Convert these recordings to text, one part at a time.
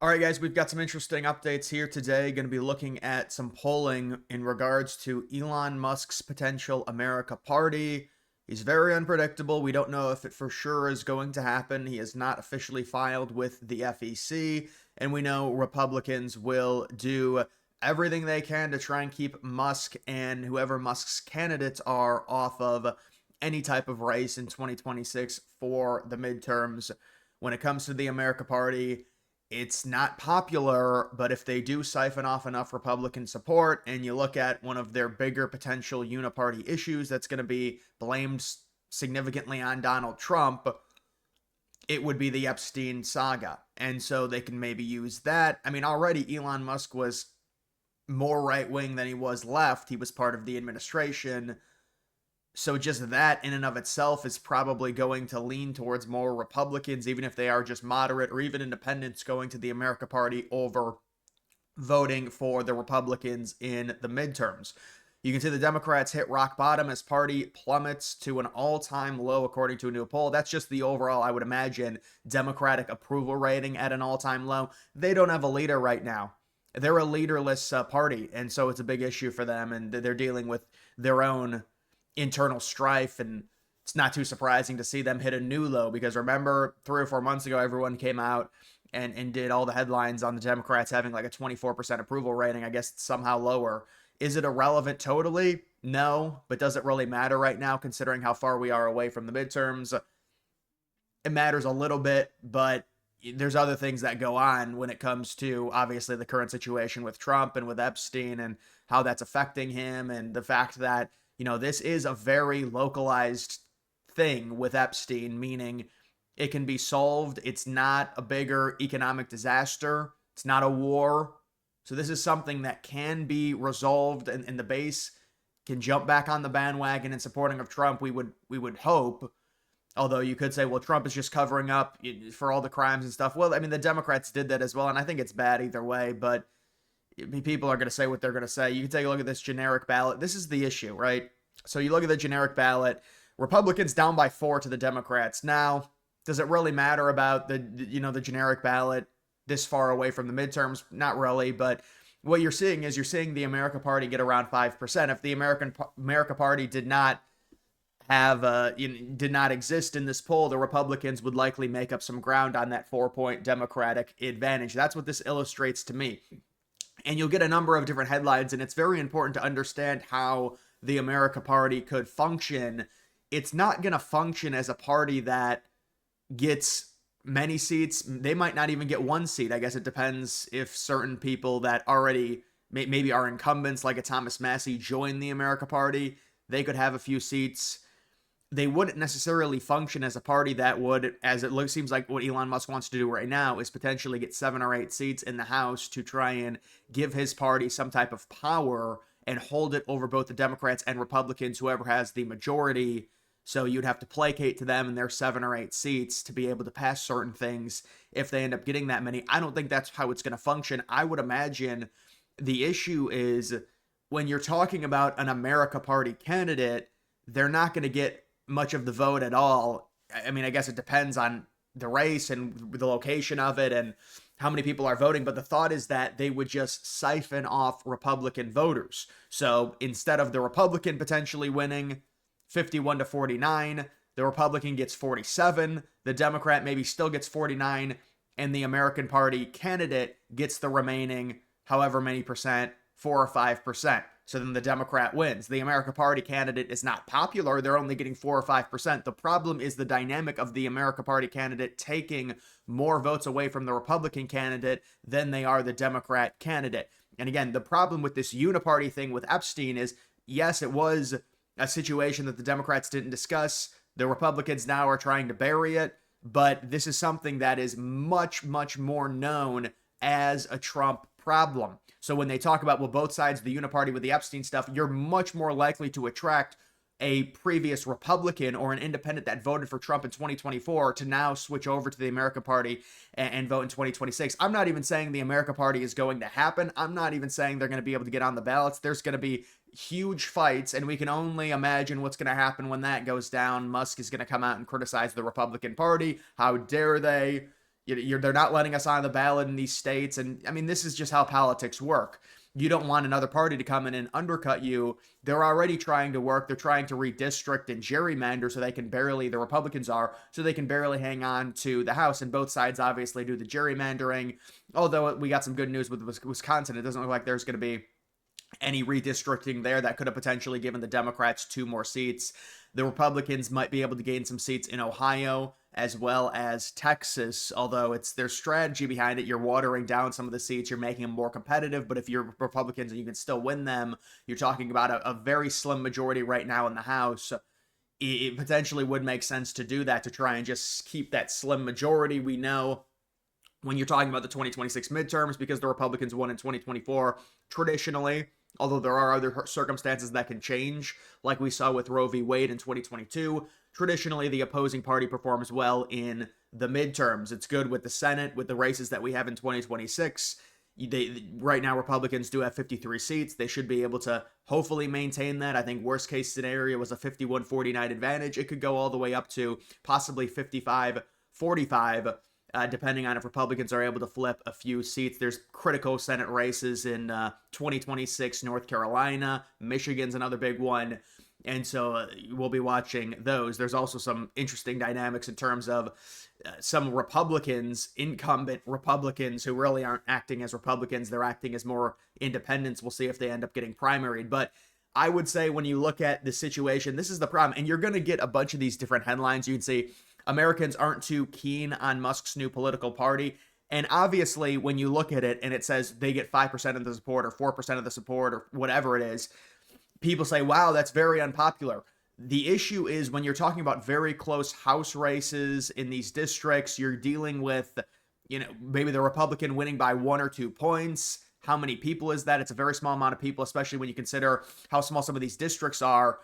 All right, guys, we've got some interesting updates here today. Going to be looking at some polling in regards to Elon Musk's potential America Party. He's very unpredictable. We don't know if it for sure is going to happen. He has not officially filed with the FEC, and we know Republicans will do everything they can to try and keep Musk and whoever Musk's candidates are off of any type of race in 2026 for the midterms. When it comes to the America Party, it's not popular, but if they do siphon off enough Republican support, and you look at one of their bigger potential uniparty issues that's going to be blamed significantly on Donald Trump, it would be the Epstein saga. And so they can maybe use that. I mean, already Elon Musk was more right wing than he was left. He was part of the administration. So just that in and of itself is probably going to lean towards more Republicans, even if they are just moderate or even independents going to the America Party over voting for the Republicans in the midterms. You can see the Democrats hit rock bottom as party plummets to an all-time low according to a new poll. That's just the overall, I would imagine, Democratic approval rating at an all-time low. They don't have a leader right now. They're a leaderless party, and so it's a big issue for them, and they're dealing with their own internal strife, and it's not too surprising to see them hit a new low because remember 3 or 4 months ago everyone came out and did all the headlines on the Democrats having like a 24% approval rating. I guess it's somehow lower. Is it irrelevant totally? No, but does it really matter right now considering how far we are away from the midterms? It matters a little bit, but there's other things that go on when it comes to obviously the current situation with Trump and with Epstein and how that's affecting him, and the fact that this is a very localized thing with Epstein, meaning it can be solved. It's not a bigger economic disaster. It's not a war. So this is something that can be resolved, and the base can jump back on the bandwagon in supporting of Trump. We would hope. Although you could say, well, Trump is just covering up for all the crimes and stuff. Well, I mean, the Democrats did that as well, and I think it's bad either way, but people are going to say what they're going to say. You can take a look at this generic ballot. This is the issue, right? So you look at the generic ballot. Republicans down by 4 to the Democrats. Now, does it really matter about the generic ballot this far away from the midterms? Not really, but what you're seeing is the America Party get around 5%. If the America Party did not did not exist in this poll, the Republicans would likely make up some ground on that 4-point Democratic advantage. That's what this illustrates to me. And you'll get a number of different headlines, and it's very important to understand how the America Party could function. It's not going to function as a party that gets many seats. They might not even get 1 seat. I guess it depends if certain people that already maybe are incumbents, like a Thomas Massie, join the America Party. They could have a few seats. They wouldn't necessarily function as a party that would, as it seems like what Elon Musk wants to do right now, is potentially get 7 or 8 seats in the House to try and give his party some type of power and hold it over both the Democrats and Republicans, whoever has the majority. So you'd have to placate to them in their 7 or 8 seats to be able to pass certain things if they end up getting that many. I don't think that's how it's going to function. I would imagine the issue is when you're talking about an America Party candidate, they're not going to get much of the vote at all. I mean, I guess it depends on the race and the location of it and how many people are voting, but the thought is that they would just siphon off Republican voters. So instead of the Republican potentially winning 51 to 49, the Republican gets 47, the Democrat maybe still gets 49, and the American Party candidate gets the remaining however many percent, 4 or 5%. So then the Democrat wins. The America Party candidate is not popular. They're only getting 4 or 5%. The problem is the dynamic of the America Party candidate taking more votes away from the Republican candidate than they are the Democrat candidate. And again, the problem with this uniparty thing with Epstein is, yes, it was a situation that the Democrats didn't discuss. The Republicans now are trying to bury it, but this is something that is much, much more known as a Trump problem. So when they talk about, well, both sides of the uniparty with the Epstein stuff, you're much more likely to attract a previous Republican or an independent that voted for Trump in 2024 to now switch over to the America Party and vote in 2026. I'm not even saying the America Party is going to happen. I'm not even saying they're going to be able to get on the ballots. There's going to be huge fights, and we can only imagine what's going to happen when that goes down. Musk is going to come out and criticize the Republican Party. How dare they? They're not letting us on the ballot in these states. And I mean, this is just how politics work. You don't want another party to come in and undercut you. They're already trying to work. They're trying to redistrict and gerrymander so they can barely, the Republicans are, so they can barely hang on to the House. And both sides obviously do the gerrymandering. Although we got some good news with Wisconsin, it doesn't look like there's going to be any redistricting there that could have potentially given the Democrats 2 more seats. The Republicans might be able to gain some seats in Ohio as well as Texas, although it's their strategy behind it. You're watering down some of the seats, you're making them more competitive, but if you're Republicans and you can still win them, you're talking about a very slim majority right now in the House. It potentially would make sense to do that, to try and just keep that slim majority. We know when you're talking about the 2026 midterms, because the Republicans won in 2024, traditionally, although there are other circumstances that can change, like we saw with Roe v. Wade in 2022, traditionally the opposing party performs well in the midterms. It's good with the Senate, with the races that we have in 2026. Right now, Republicans do have 53 seats. They should be able to hopefully maintain that. I think worst case scenario was a 51-49 advantage. It could go all the way up to possibly 55-45. Depending on if Republicans are able to flip a few seats. There's critical Senate races in 2026, North Carolina, Michigan's another big one. And so we'll be watching those. There's also some interesting dynamics in terms of some Republicans, incumbent Republicans, who really aren't acting as Republicans. They're acting as more independents. We'll see if they end up getting primaried. But I would say when you look at the situation, this is the problem. And you're going to get a bunch of these different headlines. You can see Americans aren't too keen on Musk's new political party. And obviously, when you look at it and it says they get 5% of the support or 4% of the support or whatever it is, people say, wow, that's very unpopular. The issue is when you're talking about very close House races in these districts, you're dealing with, maybe the Republican winning by 1 or 2 points. How many people is that? It's a very small amount of people, especially when you consider how small some of these districts are.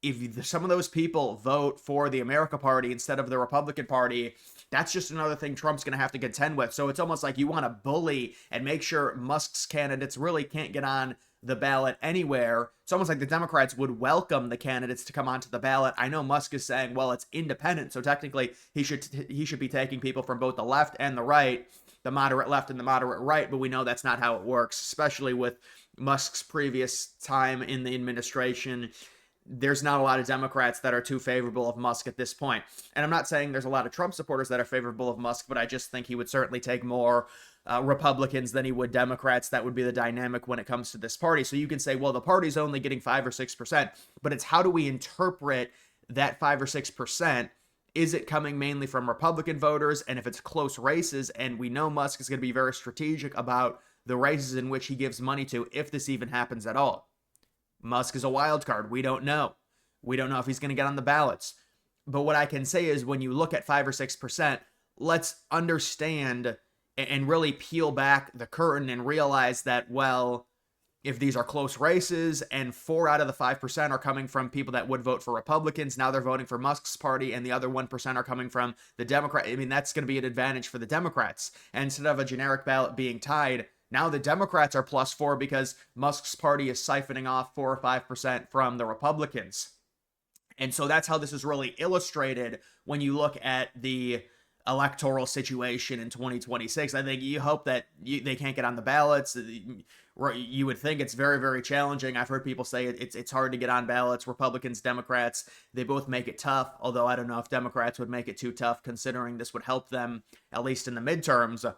If some of those people vote for the America Party instead of the Republican Party, that's just another thing Trump's going to have to contend with. So it's almost like you want to bully and make sure Musk's candidates really can't get on the ballot anywhere. It's almost like the Democrats would welcome the candidates to come onto the ballot. I know Musk is saying, well, it's independent, so technically he should be taking people from both the left and the right, the moderate left and the moderate right, but we know that's not how it works, especially with Musk's previous time in the administration. There's not a lot of Democrats that are too favorable of Musk at this point. And I'm not saying there's a lot of Trump supporters that are favorable of Musk, but I just think he would certainly take more Republicans than he would Democrats. That would be the dynamic when it comes to this party. So you can say, well, the party's only getting 5 or 6%, but it's how do we interpret that 5 or 6%? Is it coming mainly from Republican voters? And if it's close races, and we know Musk is going to be very strategic about the races in which he gives money to, if this even happens at all. Musk is a wild card. We don't know. We don't know if he's going to get on the ballots. But what I can say is when you look at 5 or 6%, let's understand and really peel back the curtain and realize that, well, if these are close races and 4 out of the 5% are coming from people that would vote for Republicans, now they're voting for Musk's party, and the other 1% are coming from the Democrat. I mean, that's going to be an advantage for the Democrats. And instead of a generic ballot being tied, now the Democrats are +4 because Musk's party is siphoning off 4 or 5% from the Republicans. And so that's how this is really illustrated when you look at the electoral situation in 2026. I think you hope that they can't get on the ballots. You would think it's very, very challenging. I've heard people say it's hard to get on ballots. Republicans, Democrats, they both make it tough, although I don't know if Democrats would make it too tough considering this would help them, at least in the midterms.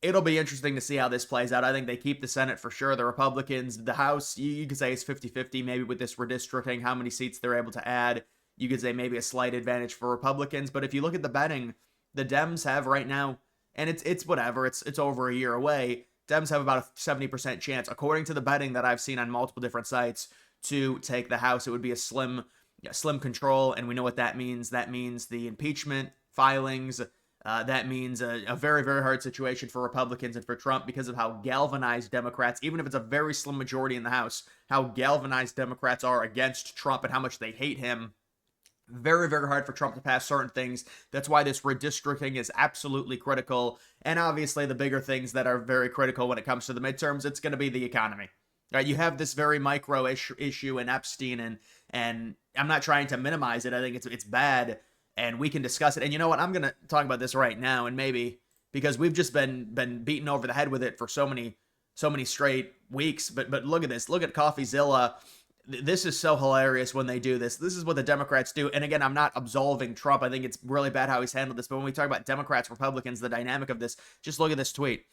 It'll be interesting to see how this plays out. I think they keep the Senate for sure. The Republicans, the House, you could say it's 50-50 maybe with this redistricting, how many seats they're able to add. You could say maybe a slight advantage for Republicans. But if you look at the betting, the Dems have right now, and it's whatever, it's over a year away, Dems have about a 70% chance, according to the betting that I've seen on multiple different sites, to take the House. It would be a slim control, and we know what that means. That means the impeachment filings. That means a very, very hard situation for Republicans and for Trump because of how galvanized Democrats, even if it's a very slim majority in the House, how galvanized Democrats are against Trump and how much they hate him. Very, very hard for Trump to pass certain things. That's why this redistricting is absolutely critical. And obviously the bigger things that are very critical when it comes to the midterms, it's going to be the economy. You have this very micro issue in Epstein, and I'm not trying to minimize it. I think it's bad. And we can discuss it. And you know what? I'm going to talk about this right now, and maybe because we've just been beaten over the head with it for so many straight weeks. But look at this. Look at CoffeeZilla. This is so hilarious when they do this. This is what the Democrats do. And again, I'm not absolving Trump. I think it's really bad how he's handled this. But when we talk about Democrats, Republicans, the dynamic of this, just look at this tweet.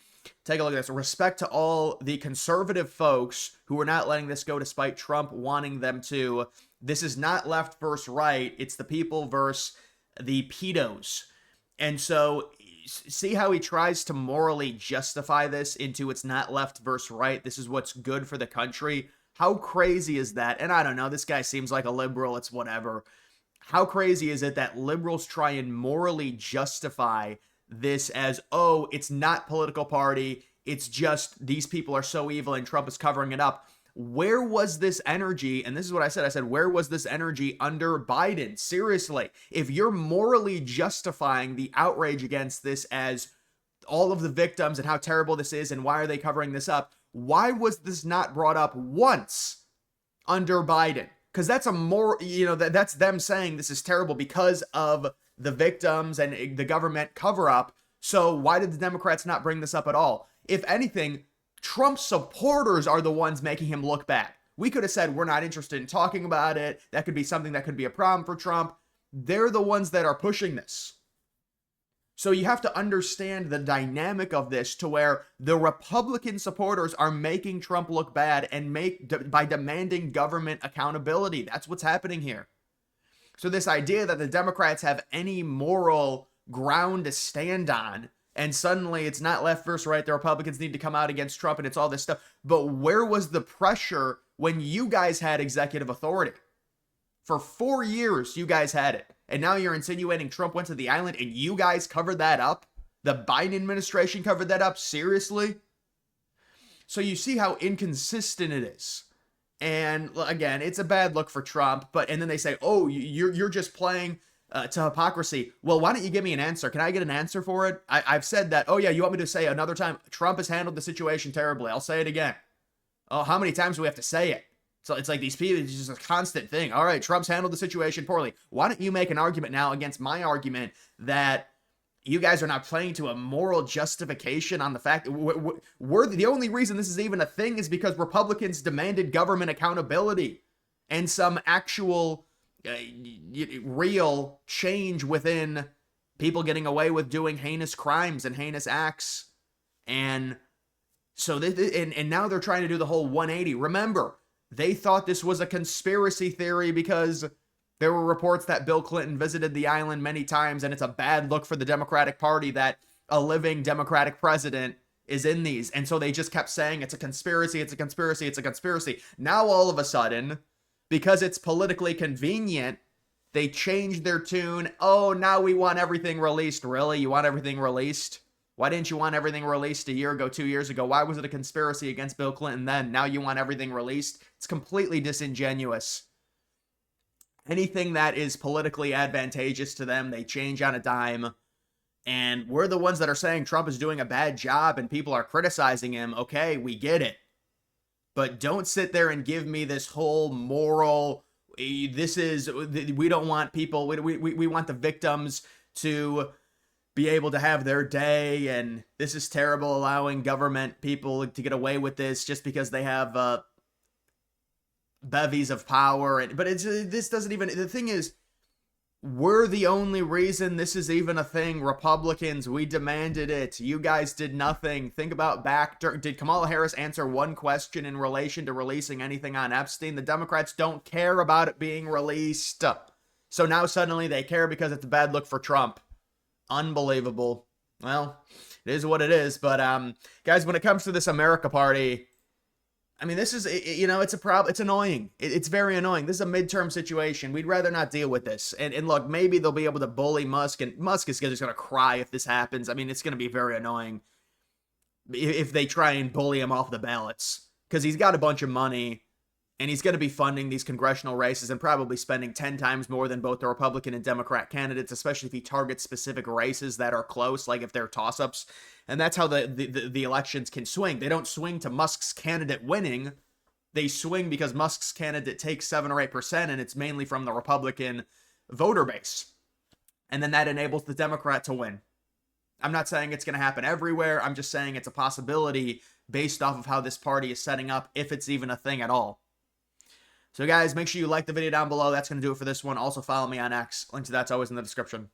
Take a look at this. Respect to all the conservative folks who are not letting this go despite Trump wanting them to. This is not left versus right. It's the people versus the pedos. And so see how he tries to morally justify this into it's not left versus right. This is what's good for the country. How crazy is that? And I don't know, this guy seems like a liberal, it's whatever. How crazy is it that liberals try and morally justify this as, oh, it's not political party, it's just these people are so evil and Trump is covering it up. Where was this energy? And this is what I said, where was this energy under Biden? Seriously, if you're morally justifying the outrage against this as all of the victims and how terrible this is and why are they covering this up, why was this not brought up once under Biden? Because that's a more, that's them saying this is terrible because of the victims and the government cover up. So why did the Democrats not bring this up at all? If anything, Trump's supporters are the ones making him look bad. We could have said we're not interested in talking about it. That could be something that could be a problem for Trump. They're the ones that are pushing this. So you have to understand the dynamic of this to where the Republican supporters are making Trump look bad and by demanding government accountability. That's what's happening here. So this idea that the Democrats have any moral ground to stand on and suddenly it's not left versus right, the Republicans need to come out against Trump and it's all this stuff. But where was the pressure when you guys had executive authority? For 4 years, you guys had it. And now you're insinuating Trump went to the island and you guys covered that up? The Biden administration covered that up? Seriously? So you see how inconsistent it is. And again, it's a bad look for Trump. And then they say, oh, you're just playing to hypocrisy. Well, why don't you give me an answer? Can I get an answer for it? I've said that. Oh, yeah, you want me to say another time, Trump has handled the situation terribly. I'll say it again. Oh, how many times do we have to say it? So it's like these people, it's just a constant thing. All right, Trump's handled the situation poorly. Why don't you make an argument now against my argument that you guys are not playing to a moral justification on the fact that we're the only reason this is even a thing is because Republicans demanded government accountability and some actual real change within people getting away with doing heinous crimes and heinous acts. And so and now they're trying to do the whole 180. Remember, they thought this was a conspiracy theory because there were reports that Bill Clinton visited the island many times, and it's a bad look for the Democratic Party that a living Democratic president is in these. And so they just kept saying it's a conspiracy, it's a conspiracy, it's a conspiracy. Now all of a sudden, because it's politically convenient, they changed their tune. Oh, now we want everything released. Really? You want everything released? Why didn't you want everything released a year ago, 2 years ago? Why was it a conspiracy against Bill Clinton then? Now you want everything released? It's completely disingenuous. Anything that is politically advantageous to them, they change on a dime. And we're the ones that are saying Trump is doing a bad job and people are criticizing him. Okay, we get it. But don't sit there and give me this whole moral, we don't want people, we want the victims to be able to have their day, and this is terrible allowing government people to get away with this just because they have bevies of power. But this doesn't even, the thing is, we're the only reason this is even a thing. Republicans, we demanded it. You guys did nothing. Think about did Kamala Harris answer one question in relation to releasing anything on Epstein? The Democrats don't care about it being released. So now suddenly they care because it's a bad look for Trump. Unbelievable. Well, it is what it is. But guys, when it comes to this America Party, I mean, this is, it's a problem. It's annoying. It's very annoying. This is a midterm situation. We'd rather not deal with this. And look, maybe they'll be able to bully Musk, and Musk is just going to cry if this happens. I mean, it's going to be very annoying if they try and bully him off the ballots, because he's got a bunch of money and he's going to be funding these congressional races and probably spending 10 times more than both the Republican and Democrat candidates, especially if he targets specific races that are close, like if they're toss-ups. And that's how the elections can swing. They don't swing to Musk's candidate winning. They swing because Musk's candidate takes 7 or 8%, and it's mainly from the Republican voter base. And then that enables the Democrat to win. I'm not saying it's going to happen everywhere. I'm just saying it's a possibility based off of how this party is setting up, if it's even a thing at all. So guys, make sure you like the video down below. That's going to do it for this one. Also follow me on X. Link to that's always in the description.